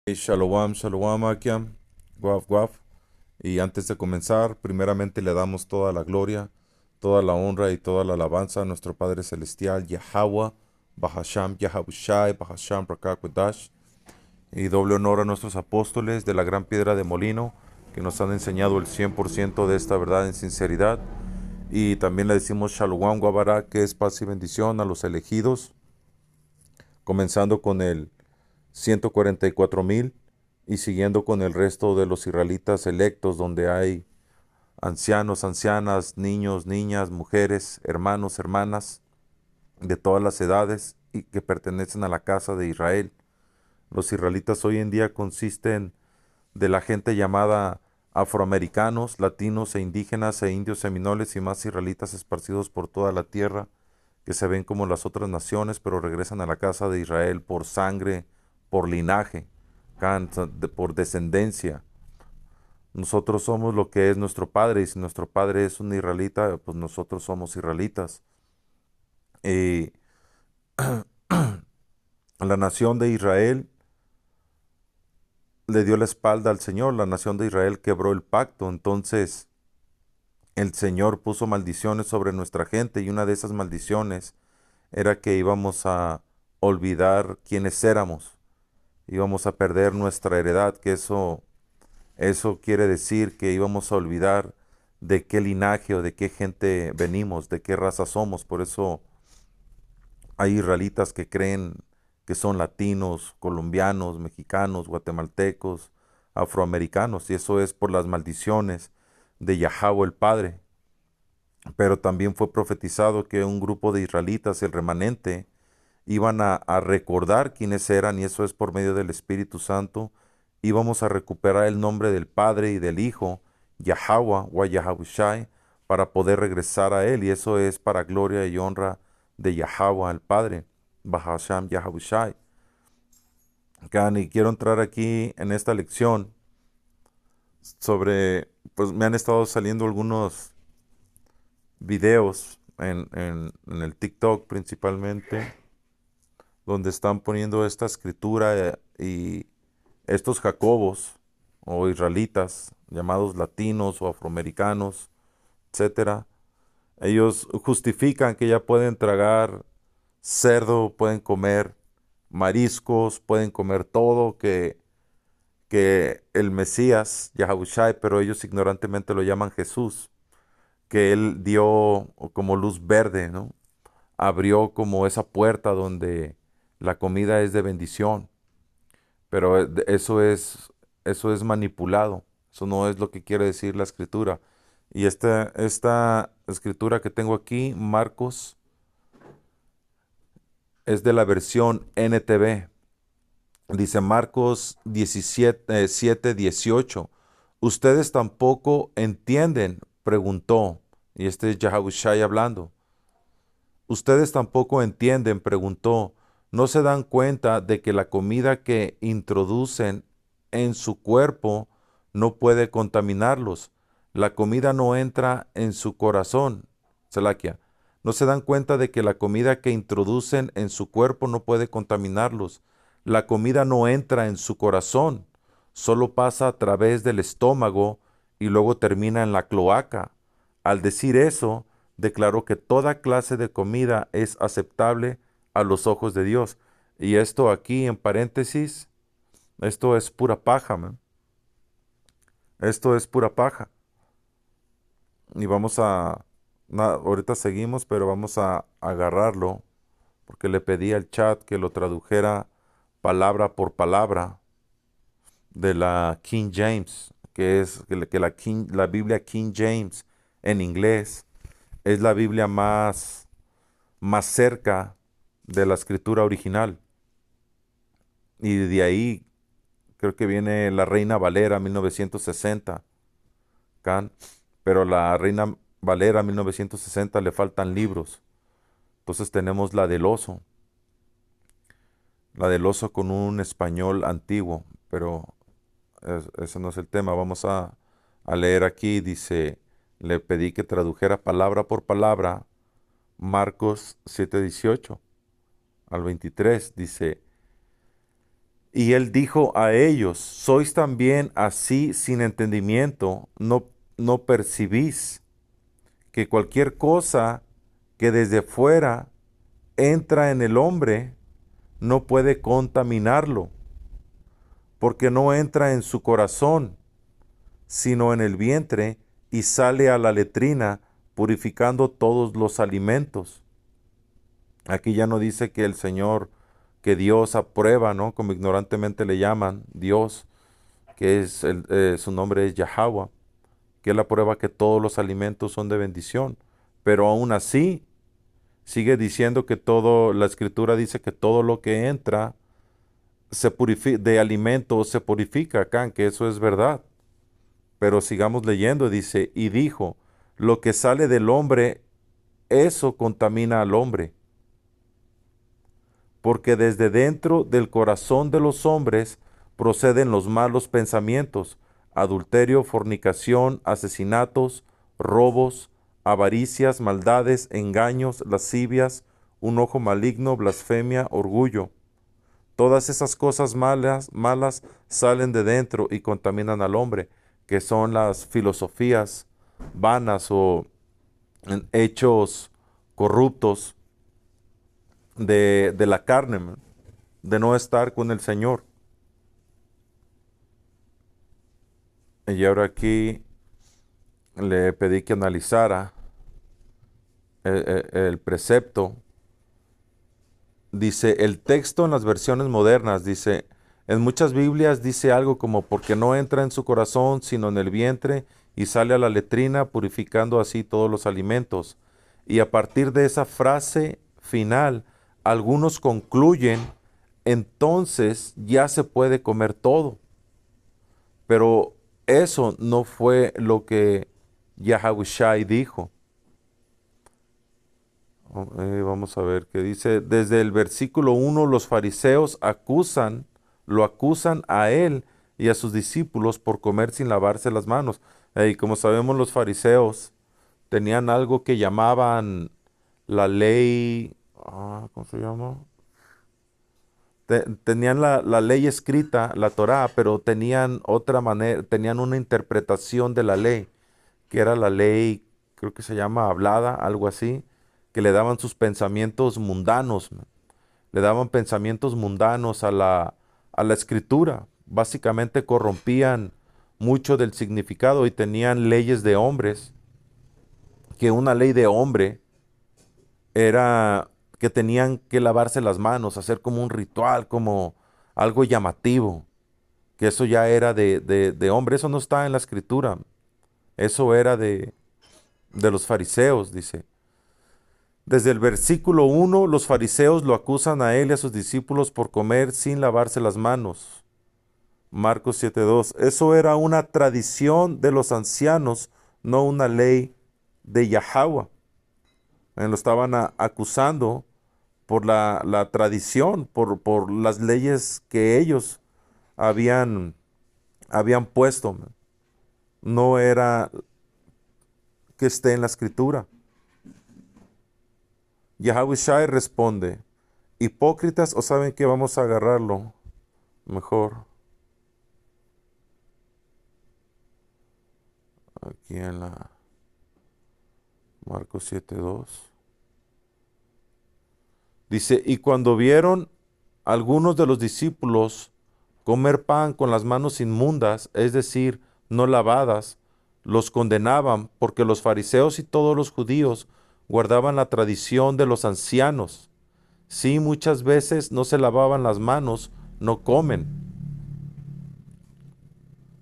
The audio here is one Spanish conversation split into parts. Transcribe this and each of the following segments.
Shalom, shalom, Akim, guaf, guaf. Y antes de comenzar, primeramente le damos toda la gloria, toda la honra y toda la alabanza a nuestro Padre Celestial, Yahweh, Bahasham, Yahabushai, Bahasham, Rakakwadash. Y doble honor a nuestros apóstoles de la gran piedra de molino, que nos han enseñado el 100% de esta verdad en sinceridad. Y también le decimos Shalom, Guabará, que es paz y bendición a los elegidos, comenzando con el 144,000 y siguiendo con el resto de los israelitas electos, donde hay ancianos, ancianas, niños, niñas, mujeres, hermanos, hermanas, de todas las edades y que pertenecen a la casa de Israel. Los israelitas hoy en día consisten de la gente llamada afroamericanos, latinos e indígenas e indios seminoles y más israelitas esparcidos por toda la tierra, que se ven como las otras naciones, pero regresan a la casa de Israel por sangre, por linaje, por descendencia. Nosotros somos lo que es nuestro padre, y si nuestro padre es un israelita, pues nosotros somos israelitas. Y la nación de Israel le dio la espalda al Señor, la nación de Israel quebró el pacto, entonces el Señor puso maldiciones sobre nuestra gente y una de esas maldiciones era que íbamos a olvidar quiénes éramos, íbamos a perder nuestra heredad, que eso quiere decir que íbamos a olvidar de qué linaje o de qué gente venimos, de qué raza somos. Por eso hay israelitas que creen que son latinos, colombianos, mexicanos, guatemaltecos, afroamericanos, y eso es por las maldiciones de Yahweh el Padre. Pero también fue profetizado que un grupo de israelitas, el remanente, iban a recordar quiénes eran, y eso es por medio del Espíritu Santo. Íbamos a recuperar el nombre del Padre y del Hijo, Yahweh o Yahabushai, para poder regresar a Él, y eso es para gloria y honra de Yahweh, el Padre, Bahasham Yahabushai. Y quiero entrar aquí en esta lección sobre, pues me han estado saliendo algunos videos en el TikTok principalmente, donde están poniendo esta escritura y estos jacobos o israelitas, llamados latinos o afroamericanos, etcétera, ellos justifican que ya pueden tragar cerdo, pueden comer mariscos, pueden comer todo, que el Mesías, Yahushai, pero ellos ignorantemente lo llaman Jesús, que él dio como luz verde, ¿no? Abrió como esa puerta donde la comida es de bendición, pero eso es manipulado, eso no es lo que quiere decir la escritura. Y esta escritura que tengo aquí, Marcos, es de la versión NTV. Dice Marcos 17, 7, 18. ¿Ustedes tampoco entienden? Preguntó. Y este es Yahushai hablando. ¿Ustedes tampoco entienden? Preguntó. ¿No se dan cuenta de que la comida que introducen en su cuerpo no puede contaminarlos? La comida no entra en su corazón. Salakia. ¿No se dan cuenta de que la comida que introducen en su cuerpo no puede contaminarlos? La comida no entra en su corazón, solo pasa a través del estómago y luego termina en la cloaca. Al decir eso, declaró que toda clase de comida es aceptable a los ojos de Dios. Y esto aquí en paréntesis, esto es pura paja, man. Esto es pura paja. Y ahorita seguimos, pero vamos a agarrarlo, porque le pedí al chat que lo tradujera palabra por palabra de la King James, que es que la Biblia King James en inglés es la Biblia más cerca de la escritura original. Y de ahí creo que viene la Reina Valera 1960, Can, pero la Reina Valera 1960 le faltan libros. Entonces tenemos la del oso con un español antiguo, pero ese no es el tema. Vamos a leer aquí, dice, le pedí que tradujera palabra por palabra Marcos 7:18 al 23, dice, Y él dijo a ellos, ¿sois también así sin entendimiento? ¿No percibís que cualquier cosa que desde fuera entra en el hombre no puede contaminarlo, porque no entra en su corazón, sino en el vientre y sale a la letrina, purificando todos los alimentos? Aquí ya no dice que el Señor, que Dios aprueba, ¿no? Como ignorantemente le llaman Dios, que es su nombre es Yahweh, que es la prueba que todos los alimentos son de bendición. Pero aún así, sigue diciendo que todo, la escritura dice que todo lo que entra de alimento se purifica acá, que eso es verdad. Pero sigamos leyendo, dice, y dijo, lo que sale del hombre, eso contamina al hombre, porque desde dentro del corazón de los hombres proceden los malos pensamientos, adulterio, fornicación, asesinatos, robos, avaricias, maldades, engaños, lascivias, un ojo maligno, blasfemia, orgullo. Todas esas cosas malas salen de dentro y contaminan al hombre, que son las filosofías vanas o hechos corruptos de la carne, man, de no estar con el Señor. Y ahora aquí le pedí que analizara el precepto. Dice, el texto en las versiones modernas dice, en muchas Biblias dice algo como porque no entra en su corazón, sino en el vientre y sale a la letrina, purificando así todos los alimentos. Y a partir de esa frase final, algunos concluyen, entonces ya se puede comer todo. Pero eso no fue lo que Yahushai dijo. Vamos a ver qué dice. Desde el versículo 1, los fariseos lo acusan a él y a sus discípulos por comer sin lavarse las manos. Y como sabemos, los fariseos tenían algo que llamaban la ley, ¿cómo se llama? Tenían la ley escrita, la Torá, pero tenían otra manera, tenían una interpretación de la ley, que era la ley, creo que se llama hablada, algo así, que le daban sus pensamientos mundanos, man. Le daban pensamientos mundanos a la escritura. Básicamente corrompían mucho del significado y tenían leyes de hombres, que una ley de hombre era que tenían que lavarse las manos, hacer como un ritual, como algo llamativo, que eso ya era de hombre, eso no está en la escritura, eso era de los fariseos, dice. Desde el versículo 1, los fariseos lo acusan a él y a sus discípulos por comer sin lavarse las manos. Marcos 7:2. Eso era una tradición de los ancianos, no una ley de Yahweh. Lo estaban acusando por la tradición, por las leyes que ellos habían puesto. No era que esté en la escritura. Yahushua responde, hipócritas, o saben que vamos a agarrarlo mejor aquí en la Marcos 7:2. Dice, y cuando vieron algunos de los discípulos comer pan con las manos inmundas, es decir, no lavadas, los condenaban porque los fariseos y todos los judíos guardaban la tradición de los ancianos. Sí, muchas veces no se lavaban las manos, no comen.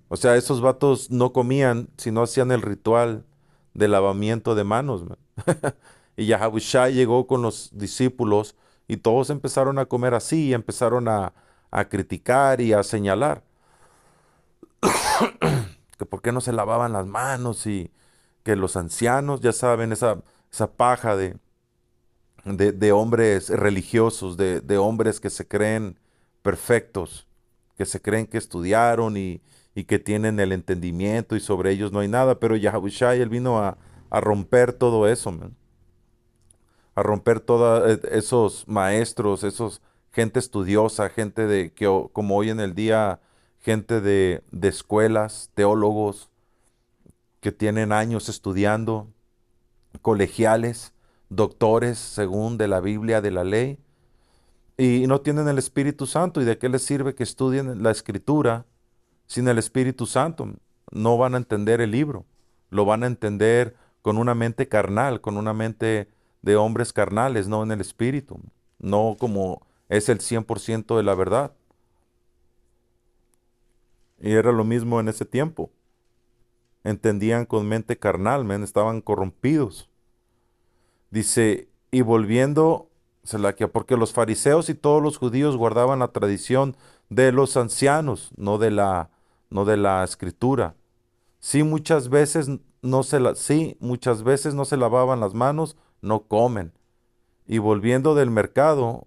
O sea, esos vatos no comían si no hacían el ritual de lavamiento de manos, man. Y Yahushua llegó con los discípulos y todos empezaron a comer así y empezaron a criticar y a señalar que por qué no se lavaban las manos y que los ancianos, ya saben, esa paja de hombres religiosos, de hombres que se creen perfectos, que se creen que estudiaron y que tienen el entendimiento y sobre ellos no hay nada, pero Yahushua, él vino a romper todo eso, man. A romper todos esos maestros, esos gente estudiosa, gente de que como hoy en el día, gente de escuelas, teólogos que tienen años estudiando, colegiales, doctores según de la Biblia, de la ley, y no tienen el Espíritu Santo. ¿Y de qué les sirve que estudien la Escritura sin el Espíritu Santo? No van a entender el libro, lo van a entender con una mente carnal, con una mente de hombres carnales, no en el Espíritu, no como es el 100% de la verdad. Y era lo mismo en ese tiempo. Entendían con mente carnal, estaban corrompidos. Dice, y volviendo, porque los fariseos y todos los judíos guardaban la tradición de los ancianos, no de la escritura. Sí, muchas veces no se lavaban las manos, no comen. Y volviendo del mercado,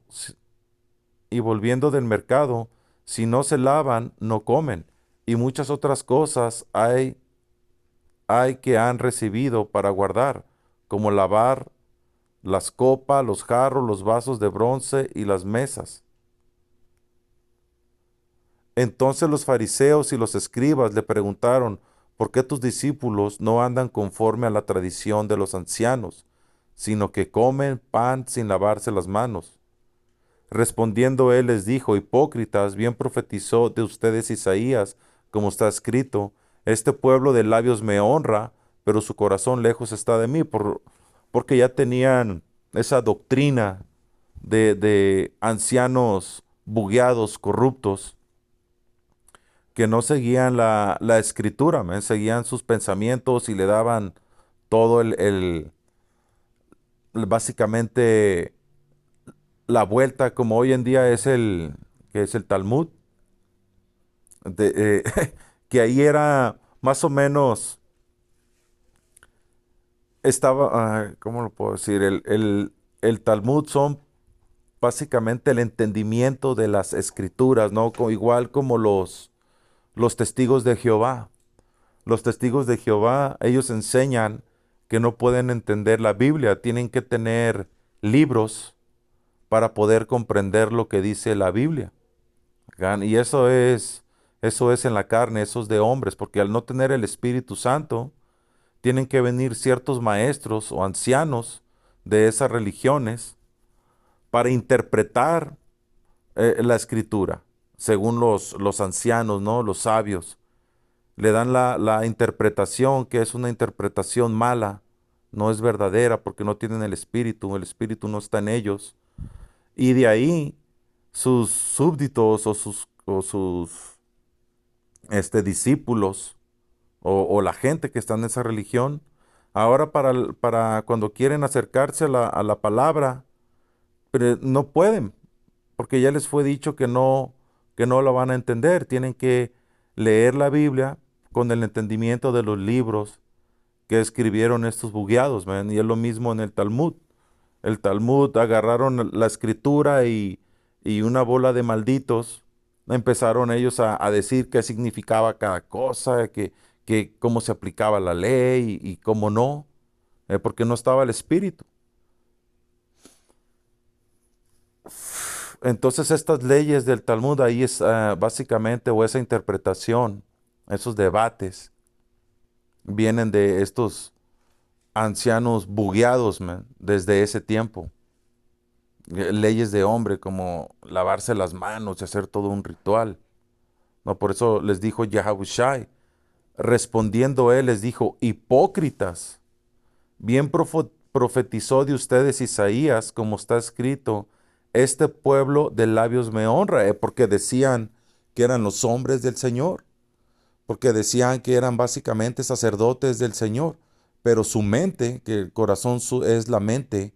y volviendo del mercado, si no se lavan, no comen. Y muchas otras cosas hay que han recibido para guardar, como lavar las copas, los jarros, los vasos de bronce y las mesas. Entonces los fariseos y los escribas le preguntaron, ¿por qué tus discípulos no andan conforme a la tradición de los ancianos, sino que comen pan sin lavarse las manos? Respondiendo él les dijo, hipócritas, bien profetizó de ustedes Isaías, como está escrito, este pueblo de labios me honra, pero su corazón lejos está de mí, porque ya tenían esa doctrina de ancianos bugueados, corruptos, que no seguían la escritura, seguían sus pensamientos y le daban todo básicamente la vuelta, como hoy en día que es el Talmud, que ahí era más o menos, ¿cómo lo puedo decir? El Talmud son básicamente el entendimiento de las escrituras, ¿no? Igual como los testigos de Jehová. Los testigos de Jehová, ellos enseñan que no pueden entender la Biblia, tienen que tener libros para poder comprender lo que dice la Biblia. Y eso es en la carne, eso es de hombres, porque al no tener el Espíritu Santo, tienen que venir ciertos maestros o ancianos de esas religiones para interpretar la escritura, según los ancianos, ¿no? Los sabios. Le dan la interpretación, que es una interpretación mala, no es verdadera porque no tienen el Espíritu no está en ellos. Y de ahí sus súbditos o sus discípulos o la gente que está en esa religión, ahora para cuando quieren acercarse a la palabra, pero no pueden, porque ya les fue dicho que no la van a entender. Tienen que leer la Biblia con el entendimiento de los libros que escribieron estos bugueados, man. Y es lo mismo en el Talmud. El Talmud agarraron la escritura y una bola de malditos empezaron ellos a decir qué significaba cada cosa, que cómo se aplicaba la ley y cómo no, porque no estaba el Espíritu. Entonces estas leyes del Talmud ahí es básicamente, o esa interpretación, esos debates, vienen de estos ancianos bugueados, man, desde ese tiempo. Leyes de hombre como lavarse las manos y hacer todo un ritual. No, por eso les dijo Yahushai. Respondiendo él les dijo, hipócritas, bien profetizó de ustedes Isaías, como está escrito, este pueblo de labios me honra, porque decían que eran los hombres del Señor, porque decían que eran básicamente sacerdotes del Señor, pero su mente, que el corazón es la mente,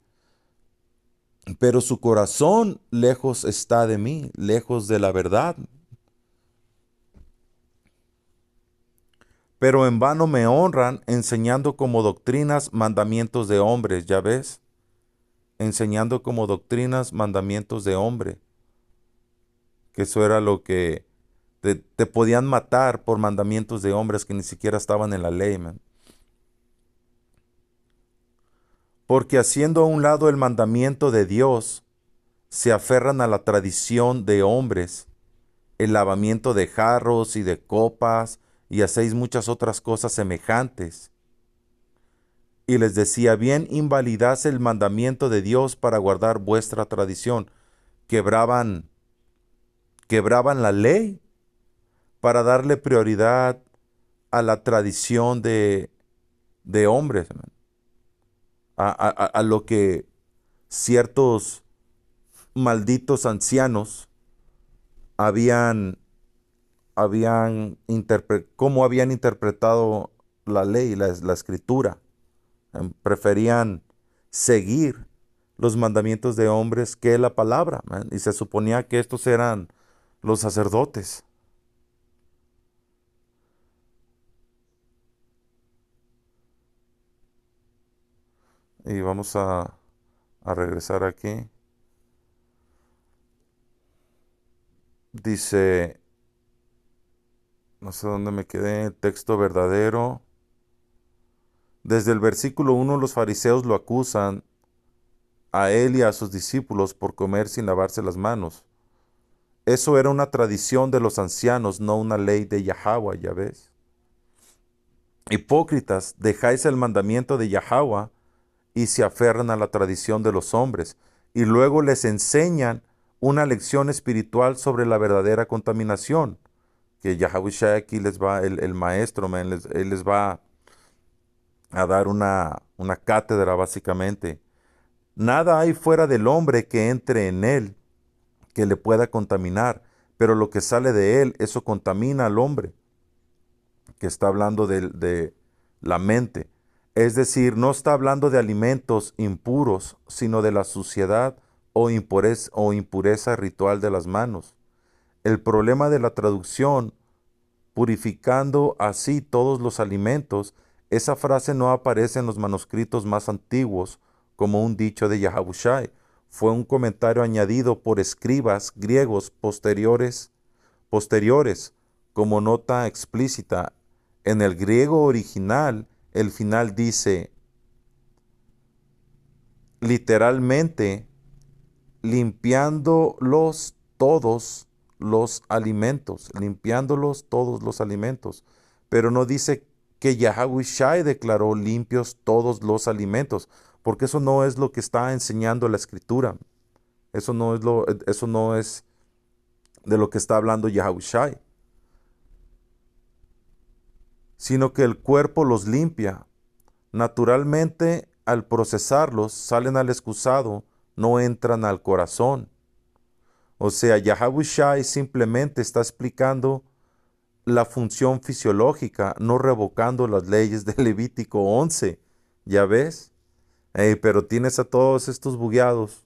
pero su corazón lejos está de mí, lejos de la verdad. Pero en vano me honran enseñando como doctrinas mandamientos de hombres, ¿ya ves? Enseñando como doctrinas mandamientos de hombre, que eso era lo que te podían matar por mandamientos de hombres que ni siquiera estaban en la ley, man. Porque haciendo a un lado el mandamiento de Dios se aferran a la tradición de hombres, el lavamiento de jarros y de copas, y hacéis muchas otras cosas semejantes. Y les decía, bien invalidáis el mandamiento de Dios para guardar vuestra tradición. Quebraban, quebraban la ley para darle prioridad a la tradición de hombres, man. A lo que ciertos malditos ancianos habían, cómo habían interpretado la ley, la escritura. Preferían seguir los mandamientos de hombres que la palabra, man. Y se suponía que estos eran los sacerdotes. Y vamos a regresar aquí. Dice, no sé dónde me quedé, el texto verdadero. Desde el versículo 1 los fariseos lo acusan a él y a sus discípulos por comer sin lavarse las manos. Eso era una tradición de los ancianos, no una ley de Yahweh, ya ves. Hipócritas, dejáis el mandamiento de Yahweh y se aferran a la tradición de los hombres, y luego les enseñan una lección espiritual sobre la verdadera contaminación, que Yahweh aquí les va, el maestro, man, él les va a dar una cátedra básicamente. Nada hay fuera del hombre que entre en él que le pueda contaminar, pero lo que sale de él, eso contamina al hombre, que está hablando de la mente. Es decir, no está hablando de alimentos impuros, sino de la suciedad o impureza ritual de las manos. El problema de la traducción, purificando así todos los alimentos, esa frase no aparece en los manuscritos más antiguos como un dicho de Yahushai. Fue un comentario añadido por escribas griegos posteriores, como nota explícita. En el griego original, el final dice literalmente limpiándolos limpiándolos todos los alimentos, pero no dice que Yahushai declaró limpios todos los alimentos, porque eso no es lo que está enseñando la escritura. Eso no es de lo que está hablando Yahushai, sino que el cuerpo los limpia. Naturalmente, al procesarlos, salen al excusado, no entran al corazón. O sea, Yahushai simplemente está explicando la función fisiológica, no revocando las leyes de Levítico 11. ¿Ya ves? Pero tienes a todos estos bugueados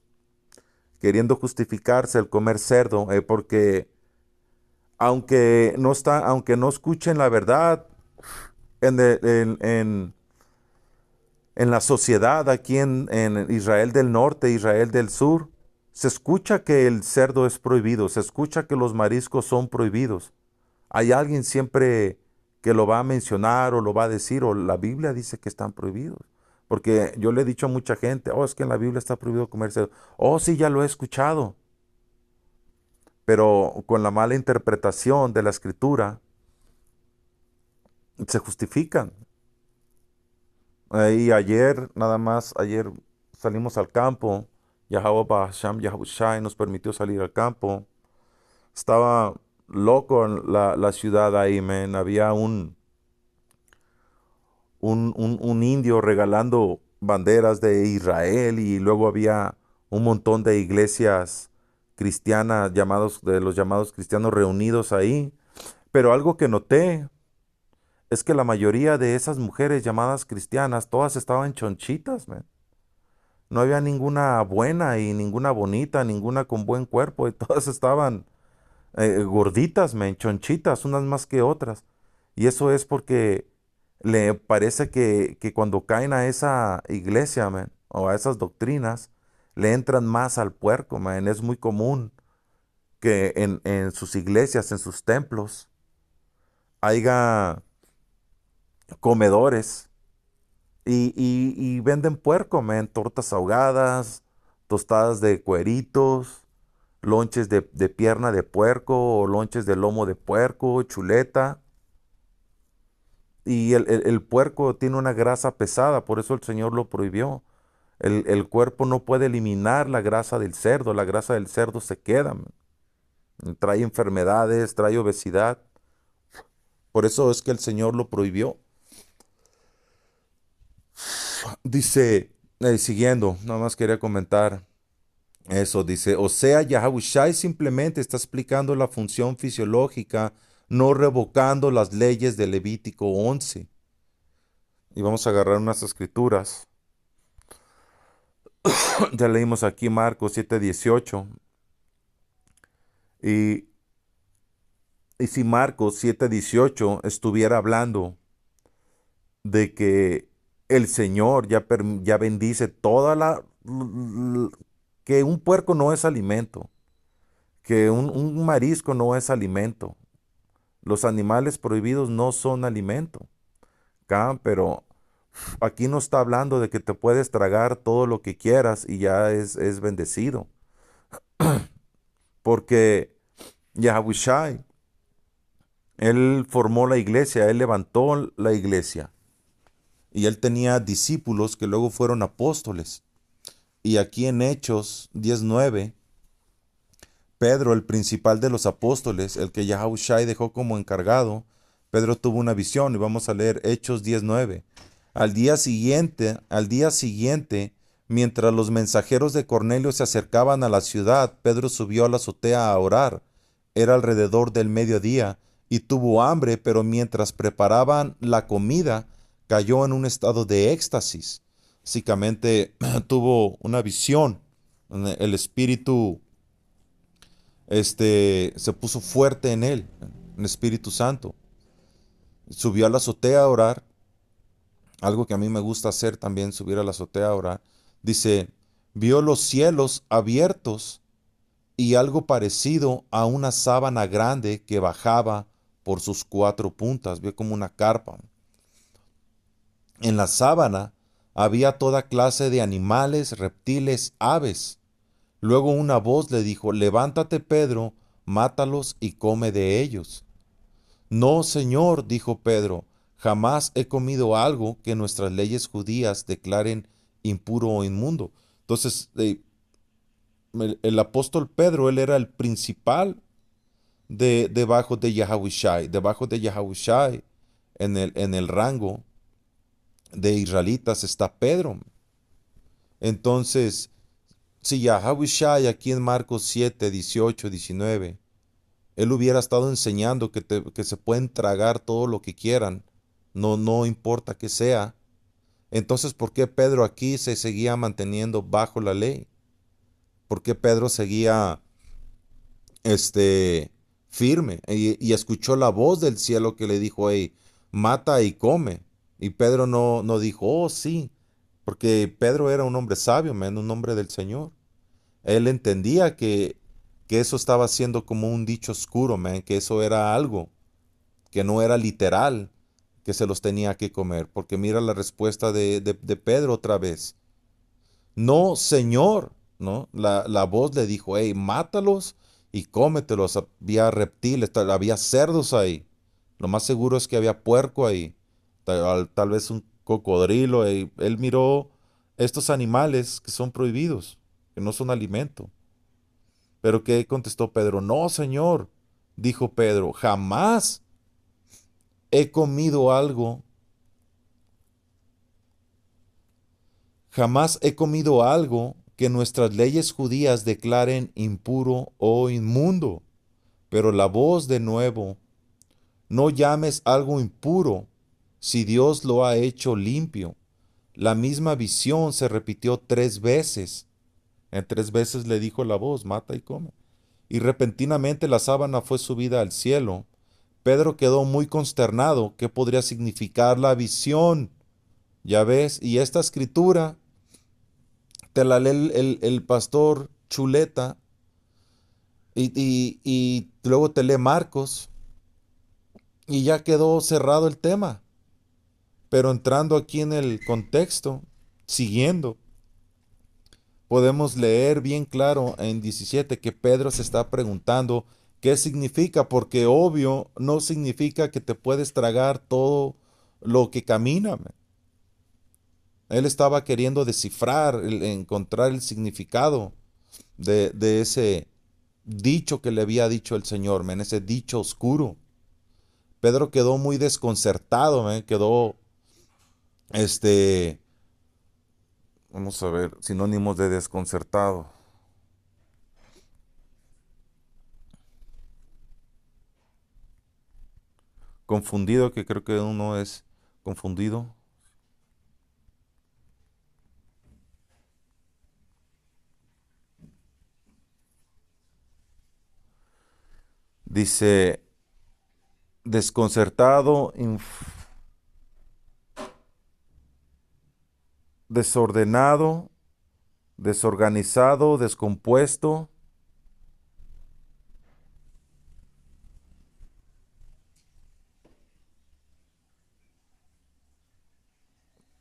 queriendo justificarse el comer cerdo, porque aunque no escuchen la verdad en, en la sociedad aquí en Israel del Norte, Israel del Sur, se escucha que el cerdo es prohibido, se escucha que los mariscos son prohibidos. Hay alguien siempre que lo va a mencionar o lo va a decir, o la Biblia dice que están prohibidos. Porque yo le he dicho a mucha gente, oh, es que en la Biblia está prohibido comer cerdo. Oh, sí, ya lo he escuchado. Pero con la mala interpretación de la escritura, se justifican. Y ayer, nada más, ayer salimos al campo. Yahweh Bahasham Yahushai nos permitió salir al campo. Estaba loco en la ciudad ahí, man. Había un indio regalando banderas de Israel y luego había un montón de iglesias cristianas de los llamados cristianos reunidos ahí. Pero algo que noté es que la mayoría de esas mujeres llamadas cristianas, todas estaban chonchitas, man. No había ninguna buena y ninguna bonita, ninguna con buen cuerpo, y todas estaban gorditas, men, chonchitas, unas más que otras. Y eso es porque le parece que cuando caen a esa iglesia, men, o a esas doctrinas, le entran más al puerco, men. Es muy común que en sus iglesias, en sus templos, haya comedores y venden puerco, men, tortas ahogadas, tostadas de cueritos, lonches de pierna de puerco o lonches de lomo de puerco, chuleta. Y el puerco tiene una grasa pesada, por eso el Señor lo prohibió. El cuerpo no puede eliminar la grasa del cerdo se queda, man. Trae enfermedades, trae obesidad. Por eso es que el Señor lo prohibió. Dice, siguiendo, nada más quería comentar eso, dice, o sea, Yahushai simplemente está explicando la función fisiológica, no revocando las leyes de Levítico 11. Y vamos a agarrar unas escrituras. Ya leímos aquí Marcos 7:18. Y, y si Marcos 7:18 estuviera hablando de que el Señor ya bendice que un puerco no es alimento, que un marisco no es alimento, los animales prohibidos no son alimento, ¿ca? Pero aquí no está hablando de que te puedes tragar todo lo que quieras y ya es bendecido, porque Yahushai, él formó la iglesia, él levantó la iglesia y él tenía discípulos que luego fueron apóstoles. Y aquí en Hechos 19, Pedro, el principal de los apóstoles, el que Yahushai dejó como encargado, Pedro tuvo una visión y vamos a leer Hechos 19. Al día siguiente, mientras los mensajeros de Cornelio se acercaban a la ciudad, Pedro subió a la azotea a orar. Era alrededor del mediodía y tuvo hambre, pero mientras preparaban la comida, cayó en un estado de éxtasis. Básicamente tuvo una visión. El espíritu se puso fuerte en él, el Espíritu Santo. Subió a la azotea a orar, algo que a mí me gusta hacer también, subir a la azotea a orar. Dice, vio los cielos abiertos y algo parecido a una sábana grande que bajaba por sus cuatro puntas, vio como una carpa. En la sábana había toda clase de animales, reptiles, aves. Luego una voz le dijo, levántate, Pedro, mátalos y come de ellos. No, Señor, dijo Pedro, jamás he comido algo que nuestras leyes judías declaren impuro o inmundo. Entonces, el apóstol Pedro, él era el principal debajo de Yahushai, en el rango de israelitas está Pedro. Entonces, si Yahushai aquí en Marcos 7, 18, 19, él hubiera estado enseñando que se pueden tragar todo lo que quieran, no importa que sea. Entonces, ¿por qué Pedro aquí se seguía manteniendo bajo la ley? ¿Por qué Pedro seguía firme y escuchó la voz del cielo que le dijo, hey, mata y come? Y Pedro no dijo, oh, sí, porque Pedro era un hombre sabio, man, un hombre del Señor. Él entendía que eso estaba siendo como un dicho oscuro, man, que eso era algo, que no era literal, que se los tenía que comer. Porque mira la respuesta de Pedro otra vez. No, Señor, ¿no? La voz le dijo, hey, mátalos y cómetelos. Había reptiles, había cerdos ahí. Lo más seguro es que había puerco ahí. Tal vez un cocodrilo. Él miró estos animales que son prohibidos, que no son alimento. Pero ¿qué contestó Pedro? No, Señor, dijo Pedro, he comido algo, jamás he comido algo que nuestras leyes judías declaren impuro o inmundo. Pero la voz de nuevo, no llames algo impuro si Dios lo ha hecho limpio. La misma visión se repitió 3 veces. En 3 veces le dijo la voz, mata y come. Y repentinamente la sábana fue subida al cielo. Pedro quedó muy consternado. ¿Qué podría significar la visión? Ya ves, y esta escritura te la lee el pastor Chuleta y luego te lee Marcos y ya quedó cerrado el tema. Pero entrando aquí en el contexto, siguiendo, podemos leer bien claro en 17 que Pedro se está preguntando qué significa, porque obvio no significa que te puedes tragar todo lo que camina. Él estaba queriendo descifrar, encontrar el significado de ese dicho que le había dicho el Señor, men, ese dicho oscuro. Pedro quedó muy desconcertado, men, quedó, este, vamos a ver, sinónimos de desconcertado. Confundido, que creo que uno es confundido. Dice, desconcertado, desordenado, desorganizado, descompuesto,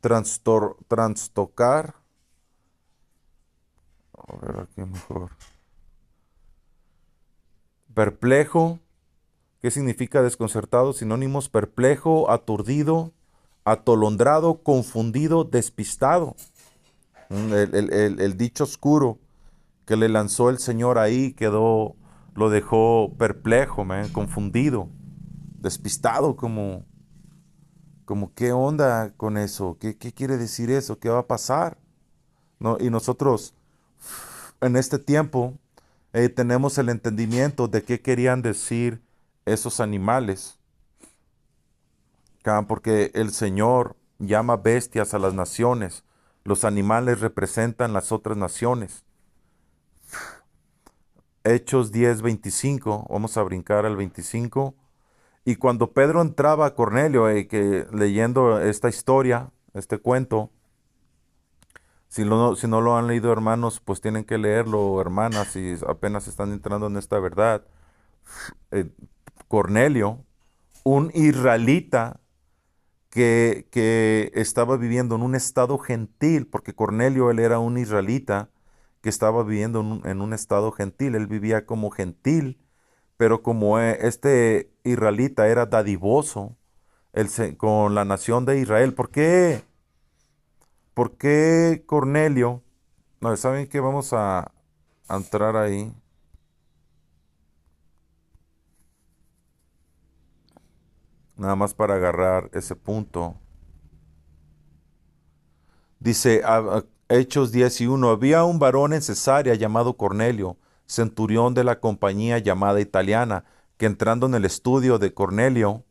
transtocar. A ver aquí mejor. Perplejo. ¿Qué significa desconcertado? Sinónimos: perplejo, aturdido, atolondrado, confundido, despistado. El dicho oscuro que le lanzó el Señor ahí quedó, lo dejó perplejo, man, confundido, despistado, como qué onda con eso, qué quiere decir eso, qué va a pasar, ¿no? Y nosotros en este tiempo tenemos el entendimiento de qué querían decir esos animales, porque el Señor llama bestias a las naciones, los animales representan las otras naciones. Hechos 10:25, vamos a brincar al 25. Y cuando Pedro entraba a Cornelio, que leyendo esta historia, este cuento, si no lo han leído, hermanos, pues tienen que leerlo, hermanas, si apenas están entrando en esta verdad. Eh, Cornelio, un israelita que estaba viviendo en un estado gentil, porque Cornelio, él era un israelita que estaba viviendo en un estado gentil, él vivía como gentil, pero como este israelita era dadivoso con la nación de Israel. ¿Por qué Cornelio? No, ¿saben qué? Vamos a entrar ahí. Nada más para agarrar ese punto. Dice Hechos 10:1, había un varón en Cesarea llamado Cornelio, centurión de la compañía llamada italiana, que entrando en el estudio de Cornelio,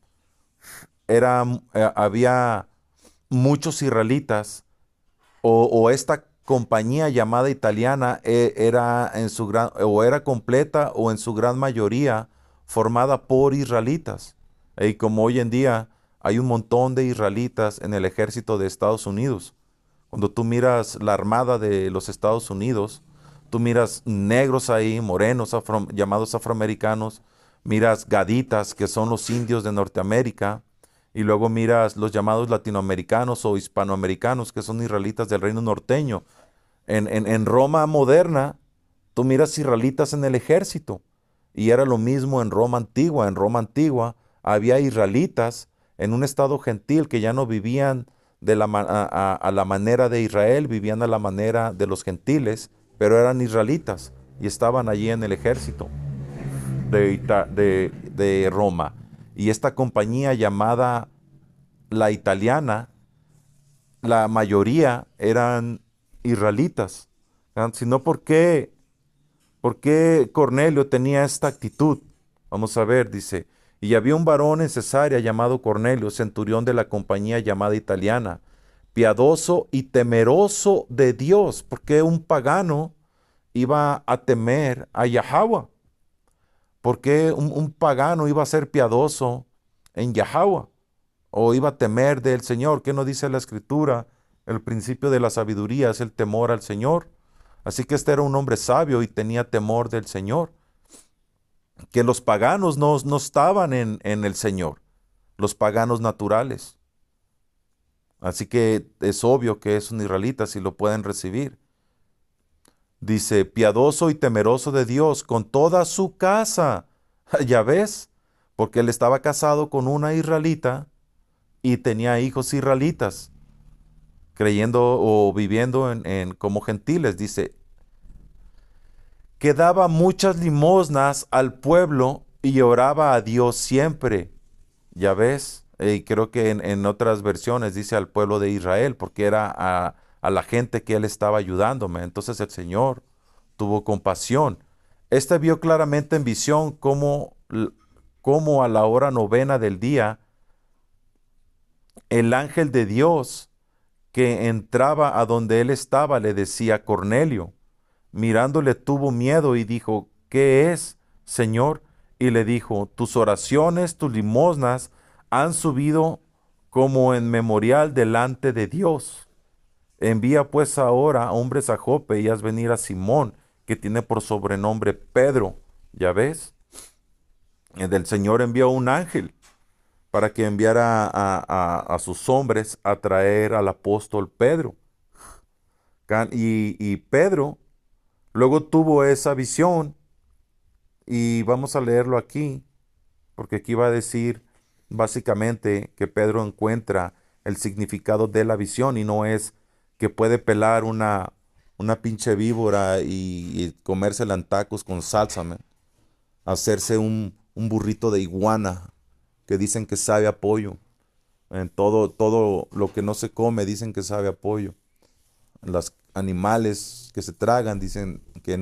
había muchos israelitas, o esta compañía llamada italiana era en su o era completa o en su gran mayoría formada por israelitas. Y como hoy en día hay un montón de israelitas en el ejército de Estados Unidos. Cuando tú miras la armada de los Estados Unidos, tú miras negros ahí, morenos, llamados afroamericanos, miras gaditas, que son los indios de Norteamérica, y luego miras los llamados latinoamericanos o hispanoamericanos, que son israelitas del reino norteño. En Roma moderna, tú miras israelitas en el ejército, y era lo mismo en Roma antigua. En Roma antigua había israelitas en un estado gentil que ya no vivían a la manera de Israel, vivían a la manera de los gentiles, pero eran israelitas y estaban allí en el ejército de Roma. Y esta compañía llamada la italiana, la mayoría eran israelitas. Sino ¿por qué Cornelio tenía esta actitud? Vamos a ver, dice, y había un varón en Cesarea llamado Cornelio, centurión de la compañía llamada italiana, piadoso y temeroso de Dios. ¿Porque un pagano iba a temer a Yahweh? ¿Por qué un pagano iba a ser piadoso en Yahweh? ¿O iba a temer del Señor? ¿Qué nos dice la Escritura? El principio de la sabiduría es el temor al Señor. Así que este era un hombre sabio y tenía temor del Señor. Que los paganos no estaban en el Señor, los paganos naturales. Así que es obvio que es un israelita si lo pueden recibir. Dice, piadoso y temeroso de Dios con toda su casa. Ya ves, porque él estaba casado con una israelita y tenía hijos israelitas, creyendo o viviendo como gentiles. Dice, que daba muchas limosnas al pueblo y oraba a Dios siempre. Ya ves, y creo que en otras versiones dice al pueblo de Israel, porque era a la gente que él estaba ayudándome. Entonces el Señor tuvo compasión. Este vio claramente en visión cómo a la hora novena del día, el ángel de Dios que entraba a donde él estaba le decía, Cornelio. Mirándole tuvo miedo y dijo, ¿qué es, Señor? Y le dijo, tus oraciones, tus limosnas han subido como en memorial delante de Dios. Envía pues ahora hombres a Jope y haz venir a Simón, que tiene por sobrenombre Pedro. ¿Ya ves? El Señor envió un ángel para que enviara a sus hombres a traer al apóstol Pedro. Y Pedro luego tuvo esa visión y vamos a leerlo aquí, porque aquí va a decir básicamente que Pedro encuentra el significado de la visión y no es que puede pelar una pinche víbora y comérsela en tacos con salsa, man. Hacerse un burrito de iguana que dicen que sabe a pollo. En todo lo que no se come dicen que sabe a pollo. Los animales que se tragan dicen que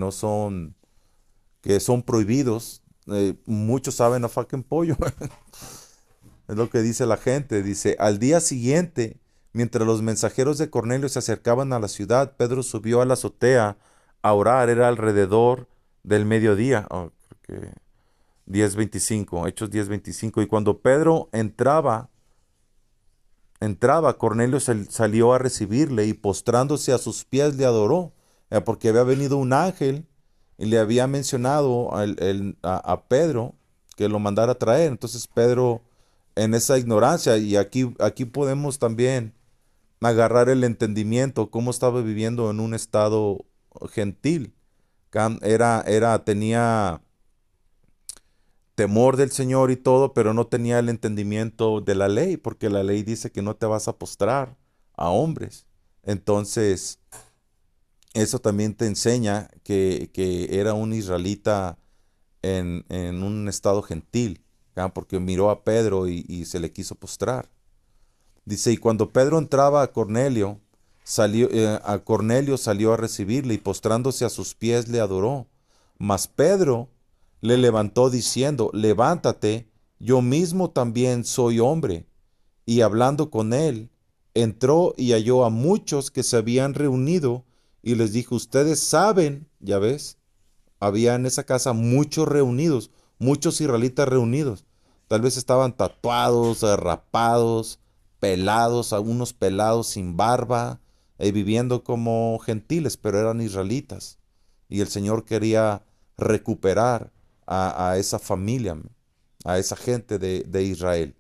son prohibidos. Muchos saben a fucking pollo. Es lo que dice la gente. Dice, al día siguiente, mientras los mensajeros de Cornelio se acercaban a la ciudad, Pedro subió a la azotea a orar. Era alrededor del mediodía. Oh, creo que 10:25, Hechos 10:25. Y cuando Pedro entraba, Cornelio salió a recibirle y postrándose a sus pies le adoró, porque había venido un ángel y le había mencionado a Pedro que lo mandara a traer. Entonces Pedro, en esa ignorancia, y aquí podemos también agarrar el entendimiento, cómo estaba viviendo en un estado gentil. Tenía temor del Señor y todo, pero no tenía el entendimiento de la ley, porque la ley dice que no te vas a postrar a hombres. Entonces, eso también te enseña que era un israelita en un estado gentil, ¿ya? Porque miró a Pedro y se le quiso postrar. Dice, y cuando Pedro entraba a Cornelio salió a recibirle y postrándose a sus pies le adoró. Mas Pedro le levantó diciendo, levántate, yo mismo también soy hombre. Y hablando con él, entró y halló a muchos que se habían reunido y les dijo, ustedes saben, ya ves, había en esa casa muchos reunidos, muchos israelitas reunidos. Tal vez estaban tatuados, rapados, pelados, algunos pelados sin barba, viviendo como gentiles, pero eran israelitas. Y el Señor quería recuperar a esa familia, a esa gente de Israel.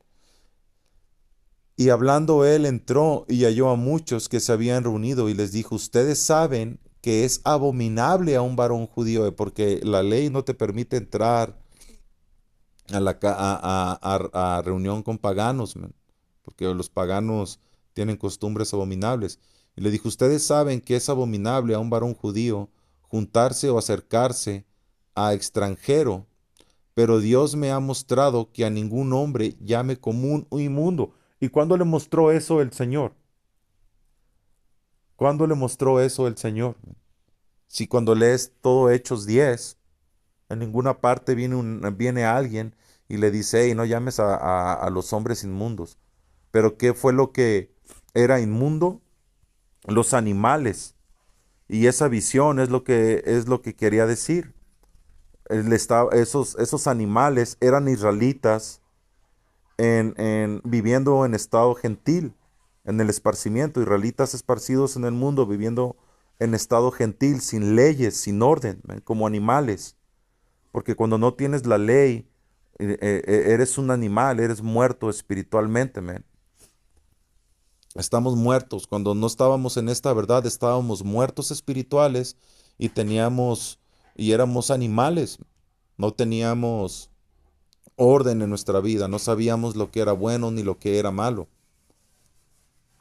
Y hablando él entró y halló a muchos que se habían reunido y les dijo, ustedes saben que es abominable a un varón judío, porque la ley no te permite entrar a reunión con paganos, man, porque los paganos tienen costumbres abominables. Y le dijo, ustedes saben que es abominable a un varón judío juntarse o acercarse a extranjero, pero Dios me ha mostrado que a ningún hombre llame común o inmundo. ¿Y cuándo le mostró eso el Señor? ¿Cuándo le mostró eso el Señor? Si cuando lees todo Hechos 10, en ninguna parte viene alguien y le dice, hey, no llames a los hombres inmundos. Pero ¿qué fue lo que era inmundo? Los animales. Y esa visión es lo que quería decir. Esos animales eran israelitas viviendo en estado gentil, en el esparcimiento, israelitas esparcidos en el mundo, viviendo en estado gentil, sin leyes, sin orden, ¿ven? Como animales. Porque cuando no tienes la ley, eres un animal, eres muerto espiritualmente, man. Estamos muertos. Cuando no estábamos en esta verdad, estábamos muertos espirituales y éramos animales. No teníamos orden en nuestra vida, no sabíamos lo que era bueno ni lo que era malo.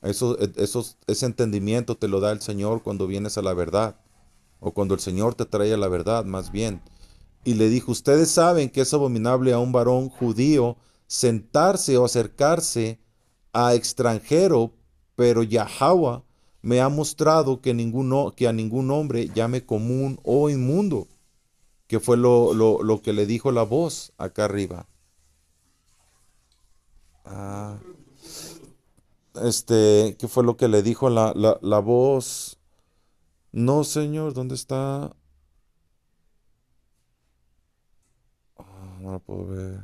Ese entendimiento te lo da el Señor cuando vienes a la verdad, o cuando el Señor te trae a la verdad, más bien. Y le dijo, ustedes saben que es abominable a un varón judío sentarse o acercarse a extranjero, pero Yahweh me ha mostrado que a ningún hombre llame común o inmundo, que fue lo que le dijo la voz acá arriba. Ah, ¿qué fue lo que le dijo la voz? No, señor, ¿dónde está? No lo puedo ver.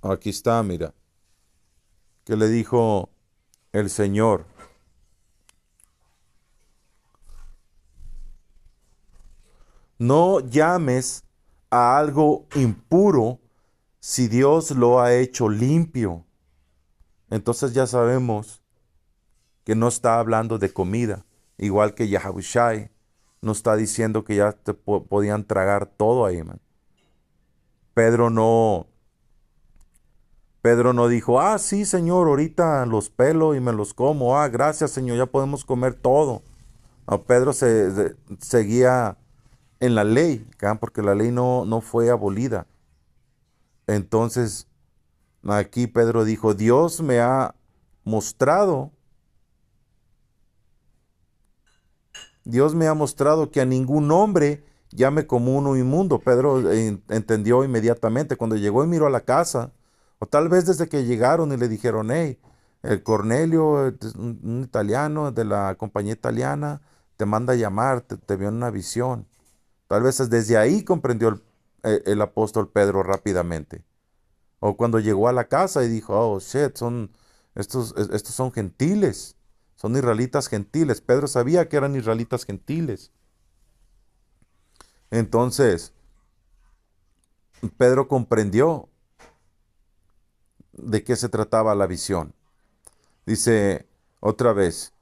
Aquí está, mira. ¿Qué le dijo el Señor? No llames a algo impuro si Dios lo ha hecho limpio. Entonces ya sabemos que no está hablando de comida, igual que Yahushai no está diciendo que ya te podían tragar todo ahí, man. Pedro no, Pedro no dijo, ah, sí, Señor, ahorita los pelo y me los como. Ah, gracias, Señor, ya podemos comer todo. No, Pedro seguía en la ley, ¿ca? Porque la ley no fue abolida. Entonces, aquí Pedro dijo, Dios me ha mostrado, Dios me ha mostrado que a ningún hombre llame común o inmundo. Pedro entendió inmediatamente cuando llegó y miró a la casa, o tal vez desde que llegaron y le dijeron, hey, el Cornelio, un italiano de la compañía italiana, te manda a llamar, te vio en una visión. Tal vez desde ahí comprendió el apóstol Pedro rápidamente. O cuando llegó a la casa y dijo, oh, shit, estos son gentiles, son israelitas gentiles. Pedro sabía que eran israelitas gentiles. Entonces, Pedro comprendió de qué se trataba la visión. Dice otra vez,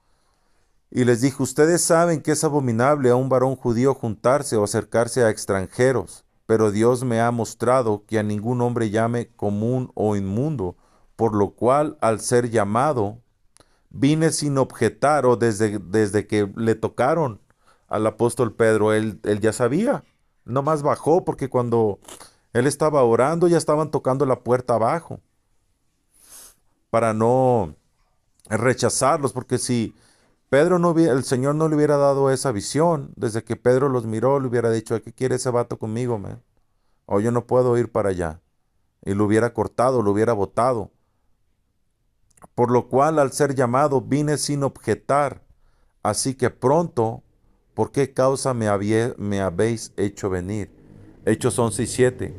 y les dijo, ustedes saben que es abominable a un varón judío juntarse o acercarse a extranjeros, pero Dios me ha mostrado que a ningún hombre llame común o inmundo, por lo cual al ser llamado, vine sin objetar o desde que le tocaron al apóstol Pedro, él ya sabía, nomás bajó porque cuando él estaba orando ya estaban tocando la puerta abajo para no rechazarlos, porque si el Señor no le hubiera dado esa visión, desde que Pedro los miró, le hubiera dicho, ¿qué quiere ese vato conmigo, man? O yo no puedo ir para allá. Y lo hubiera cortado, lo hubiera botado. Por lo cual, al ser llamado, vine sin objetar. Así que pronto, ¿por qué causa me habéis hecho venir? Hechos 11:7.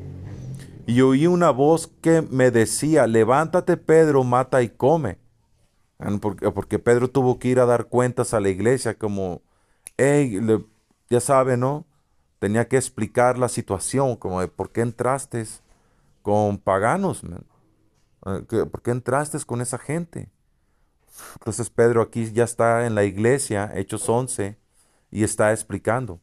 Y oí una voz que me decía, levántate Pedro, mata y come. Porque Pedro tuvo que ir a dar cuentas a la iglesia como, hey, ya sabe, ¿no? Tenía que explicar la situación, como de por qué entraste con paganos, man. ¿Por qué entraste con esa gente? Entonces Pedro aquí ya está en la iglesia, Hechos 11, y está explicando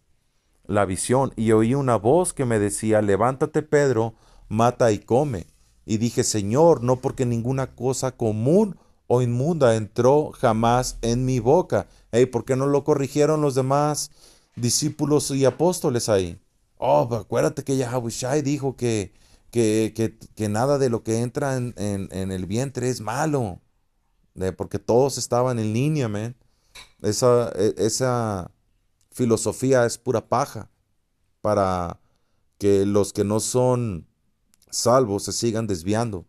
la visión. Y oí una voz que me decía, levántate Pedro, mata y come. Y dije, Señor, no porque ninguna cosa común o inmunda entró jamás en mi boca. Hey, ¿por qué no lo corrigieron los demás discípulos y apóstoles ahí? Oh, pero acuérdate que Yahushai dijo que nada de lo que entra en el vientre es malo. Porque todos estaban en línea, man. Esa filosofía es pura paja para que los que no son salvos se sigan desviando.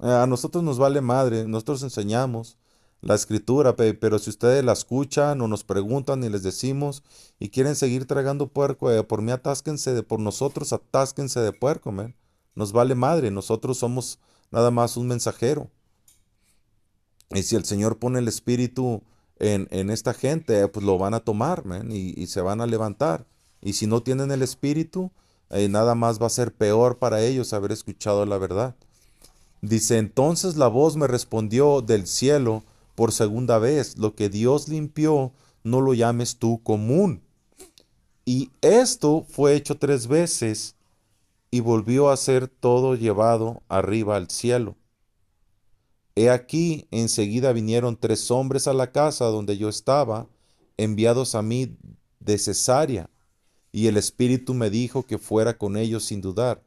A nosotros nos vale madre, nosotros enseñamos la escritura, pero si ustedes la escuchan o nos preguntan y les decimos y quieren seguir tragando puerco, por mí atásquense por nosotros atásquense de puerco, man. Nos vale madre, nosotros somos nada más un mensajero. Y si el Señor pone el espíritu en esta gente, pues lo van a tomar, man, y se van a levantar. Y si no tienen el espíritu, nada más va a ser peor para ellos haber escuchado la verdad. Dice, entonces la voz me respondió del cielo por segunda vez, lo que Dios limpió, no lo llames tú común. Y esto fue hecho 3 veces y volvió a ser todo llevado arriba al cielo. He aquí, enseguida vinieron 3 hombres a la casa donde yo estaba, enviados a mí de Cesarea, y el Espíritu me dijo que fuera con ellos sin dudar.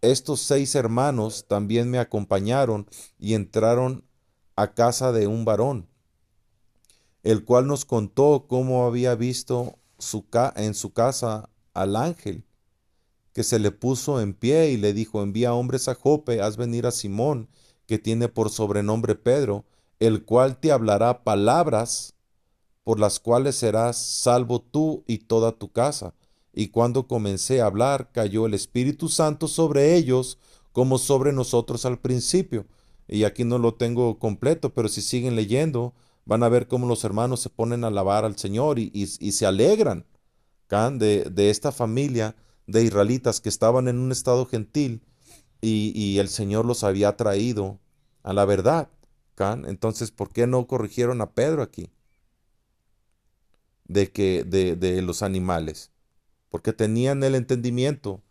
Estos 6 hermanos también me acompañaron y entraron a casa de un varón, el cual nos contó cómo había visto en su casa al ángel, que se le puso en pie y le dijo, envía hombres a Jope, haz venir a Simón, que tiene por sobrenombre Pedro, el cual te hablará palabras por las cuales serás salvo tú y toda tu casa. Y cuando comencé a hablar, cayó el Espíritu Santo sobre ellos, como sobre nosotros al principio. Y aquí no lo tengo completo, pero si siguen leyendo, van a ver cómo los hermanos se ponen a alabar al Señor y se alegran, ¿can? De esta familia de israelitas que estaban en un estado gentil y el Señor los había traído a la verdad, ¿can? Entonces, ¿por qué no corrigieron a Pedro aquí de los animales? Porque tenían el entendimiento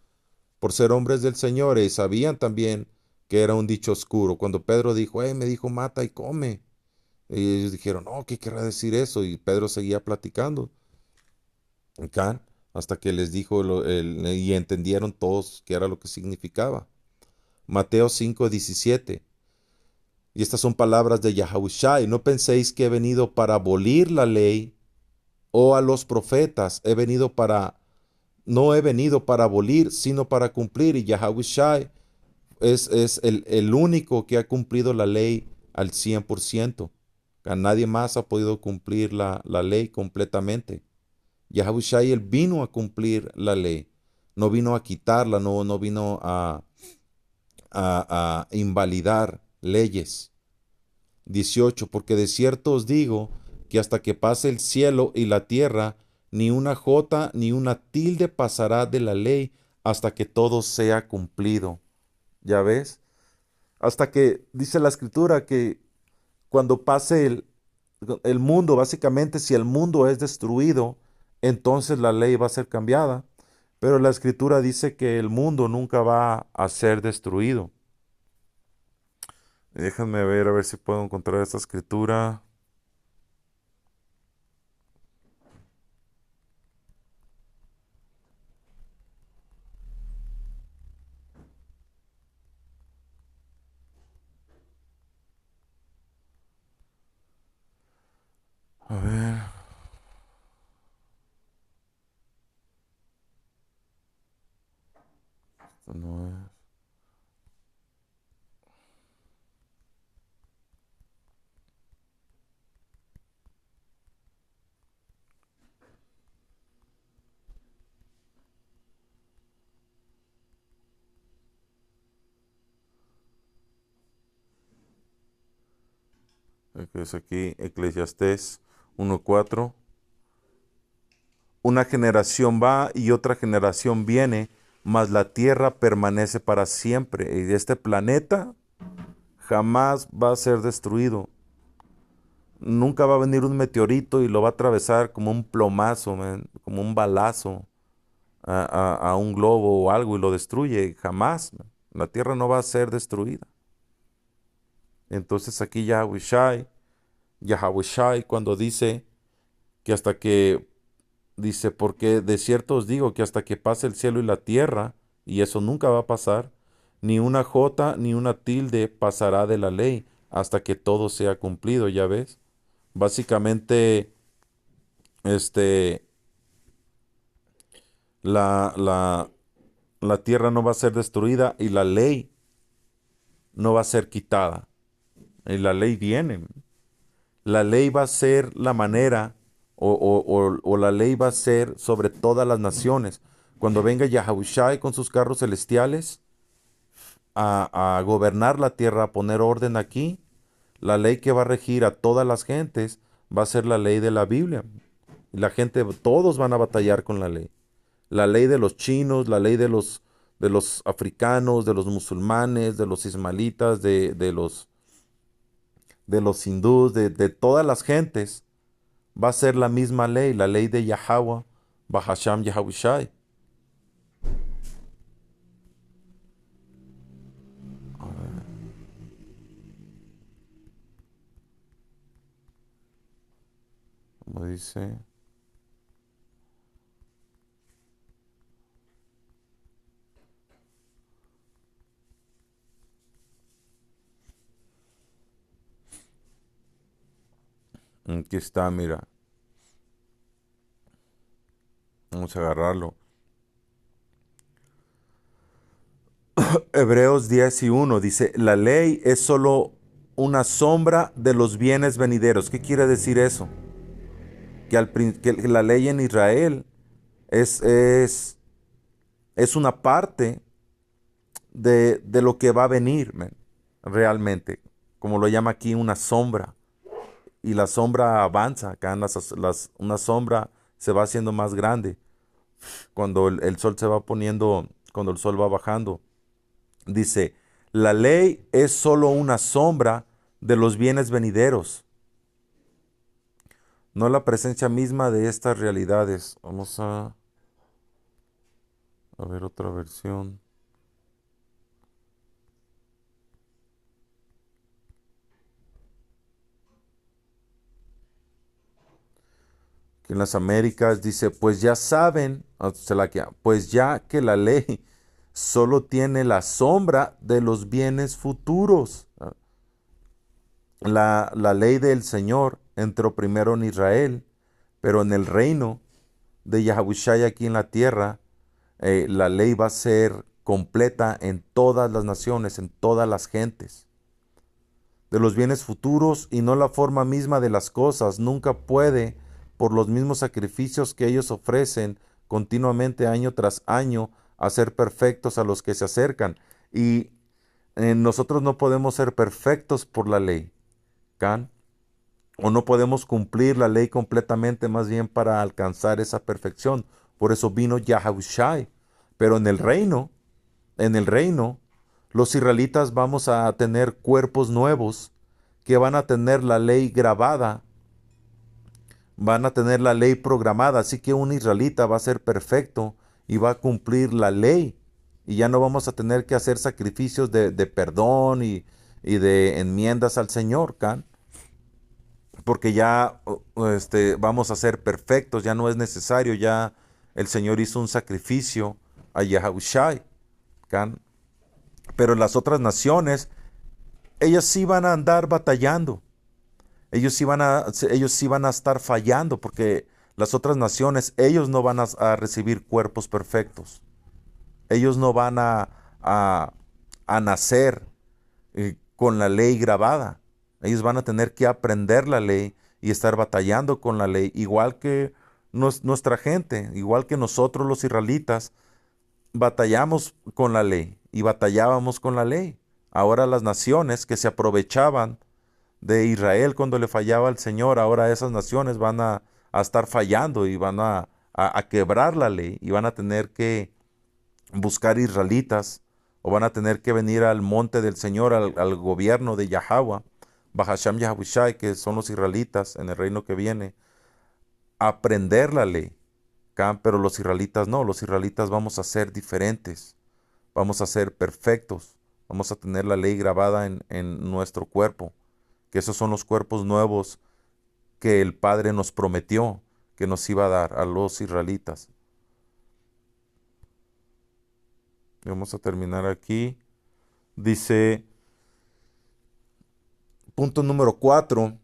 por ser hombres del Señor y sabían también que era un dicho oscuro. Cuando Pedro dijo, me dijo, mata y come. Y ellos dijeron, no, ¿qué querrá decir eso? Y Pedro seguía platicando, ¿can? Hasta que les dijo y entendieron todos qué era lo que significaba. Mateo 5:17. Y estas son palabras de Yahushai. No penséis que he venido para abolir la ley o a los profetas. No he venido para abolir, sino para cumplir. Y Yahushai es el único que ha cumplido la ley al 100%. A nadie más ha podido cumplir la ley completamente. Yahushai, él vino a cumplir la ley. No vino a quitarla, no vino a invalidar leyes. 18. Porque de cierto os digo que hasta que pase el cielo y la tierra, ni una jota ni una tilde pasará de la ley hasta que todo sea cumplido. ¿Ya ves? Hasta que dice la escritura que cuando pase el mundo, básicamente si el mundo es destruido, entonces la ley va a ser cambiada. Pero la escritura dice que el mundo nunca va a ser destruido. Déjenme ver a ver si puedo encontrar esta escritura. A ver, esto no es. Que es aquí Eclesiastés 1:4. Una generación va y otra generación viene, mas la tierra permanece para siempre. Y este planeta jamás va a ser destruido. Nunca va a venir un meteorito y lo va a atravesar como un plomazo, man, como un balazo a un globo o algo y lo destruye. Jamás, man. La tierra no va a ser destruida. Entonces aquí Yahushai cuando dice que hasta que, dice, porque de cierto os digo que hasta que pase el cielo y la tierra, y eso nunca va a pasar, ni una jota ni una tilde pasará de la ley hasta que todo sea cumplido, ¿ya ves? Básicamente, este, la, la, la tierra no va a ser destruida y la ley no va a ser quitada. Y la ley viene. La ley va a ser la manera o la ley va a ser sobre todas las naciones. Cuando venga Yahushai con sus carros celestiales a gobernar la tierra, a poner orden aquí, la ley que va a regir a todas las gentes va a ser la ley de la Biblia. Y la gente, todos van a batallar con la ley. La ley de los chinos, la ley de los africanos, de los musulmanes, de los ismaelitas, de los hindús, de todas las gentes, va a ser la misma ley, la ley de Yahweh, Bahasham Yahushai. Como dice, aquí está, mira, vamos a agarrarlo. Hebreos 10:1 dice, la ley es solo una sombra de los bienes venideros. ¿Qué quiere decir eso? Que la ley en Israel es, es, es una parte de lo que va a venir, man, realmente. Como lo llama aquí, una sombra. Y la sombra avanza, acá una sombra se va haciendo más grande cuando el sol se va poniendo, cuando el sol va bajando. Dice, la ley es solo una sombra de los bienes venideros, no la presencia misma de estas realidades. Vamos a ver otra versión. Aquí en las Américas dice, pues ya saben, pues ya que la ley solo tiene la sombra de los bienes futuros. La ley del Señor entró primero en Israel, pero en el reino de Yahushua aquí en la tierra, la ley va a ser completa en todas las naciones, en todas las gentes. De los bienes futuros y no la forma misma de las cosas, nunca puede, por los mismos sacrificios que ellos ofrecen continuamente año tras año, hacer perfectos a los que se acercan. Y nosotros no podemos ser perfectos por la ley, ¿can? O no podemos cumplir la ley completamente, más bien para alcanzar esa perfección. Por eso vino Yahushai. Pero en el reino, los israelitas vamos a tener cuerpos nuevos que van a tener la ley grabada, van a tener la ley programada. Así que un israelita va a ser perfecto y va a cumplir la ley. Y ya no vamos a tener que hacer sacrificios de perdón y de enmiendas al Señor, ¿can? Porque ya vamos a ser perfectos, ya no es necesario, ya el Señor hizo un sacrificio a Yahushai, ¿can? Pero las otras naciones, ellas sí van a andar batallando, ellos sí van a estar fallando, porque las otras naciones, ellos no van a recibir cuerpos perfectos, ellos no van a, a nacer con la ley grabada. Ellos van a tener que aprender la ley y estar batallando con la ley, igual que nuestra gente, igual que nosotros los israelitas, batallamos con la ley y batallábamos con la ley. Ahora las naciones que se aprovechaban de Israel cuando le fallaba al Señor, ahora esas naciones van a estar fallando y van a quebrar la ley y van a tener que buscar israelitas o van a tener que venir al monte del Señor, al gobierno de Yahweh, Bahasham Yahushai, que son los israelitas en el reino que viene, a aprender la ley. Pero los israelitas no, los israelitas vamos a ser diferentes, vamos a ser perfectos, vamos a tener la ley grabada en nuestro cuerpo, que esos son los cuerpos nuevos que el Padre nos prometió que nos iba a dar a los israelitas. Vamos a terminar aquí. Dice, punto número 4.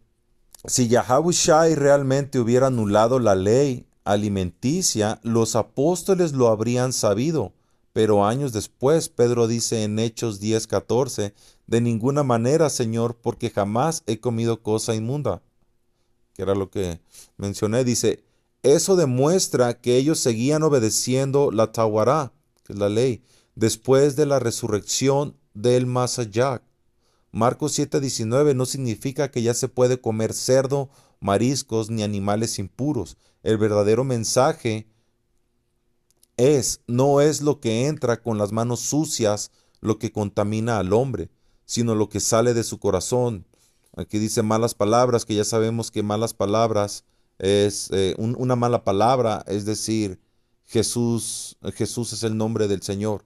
Si Yahushai realmente hubiera anulado la ley alimenticia, los apóstoles lo habrían sabido. Pero años después, Pedro dice en Hechos 10:14, de ninguna manera, Señor, porque jamás he comido cosa inmunda. Que era lo que mencioné. Dice, eso demuestra que ellos seguían obedeciendo la Tawará, que es la ley, después de la resurrección del Masayah. Marcos 7:19 no significa que ya se puede comer cerdo, mariscos ni animales impuros. El verdadero mensaje no es lo que entra con las manos sucias lo que contamina al hombre, sino lo que sale de su corazón. Aquí dice malas palabras, que ya sabemos que malas palabras es una mala palabra, es decir, Jesús es el nombre del Señor,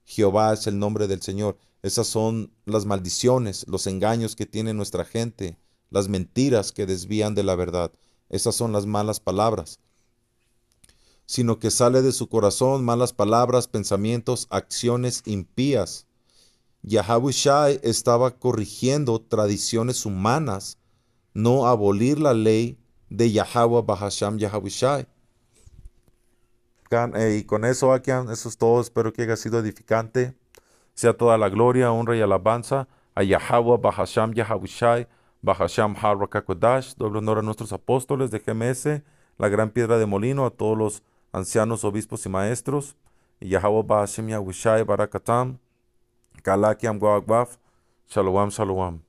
Jehová es el nombre del Señor. Esas son las maldiciones, los engaños que tiene nuestra gente, las mentiras que desvían de la verdad. Esas son las malas palabras, sino que sale de su corazón malas palabras, pensamientos, acciones impías. Yahushai estaba corrigiendo tradiciones humanas, no abolir la ley de Yahweh Bahasham Yahushai. Y con eso, Akian, eso es todo. Espero que haya sido edificante. Sea toda la gloria, honra y alabanza a Yahweh Bahasham Yahushai, Bahasham Harakakodash. Doble honor a nuestros apóstoles de GMS, la gran piedra de molino, a todos los ancianos, obispos y maestros. Y Yahweh Bahasham Yahushai Barakatam. Kalakiam Goagwaf. Shalom, shalom.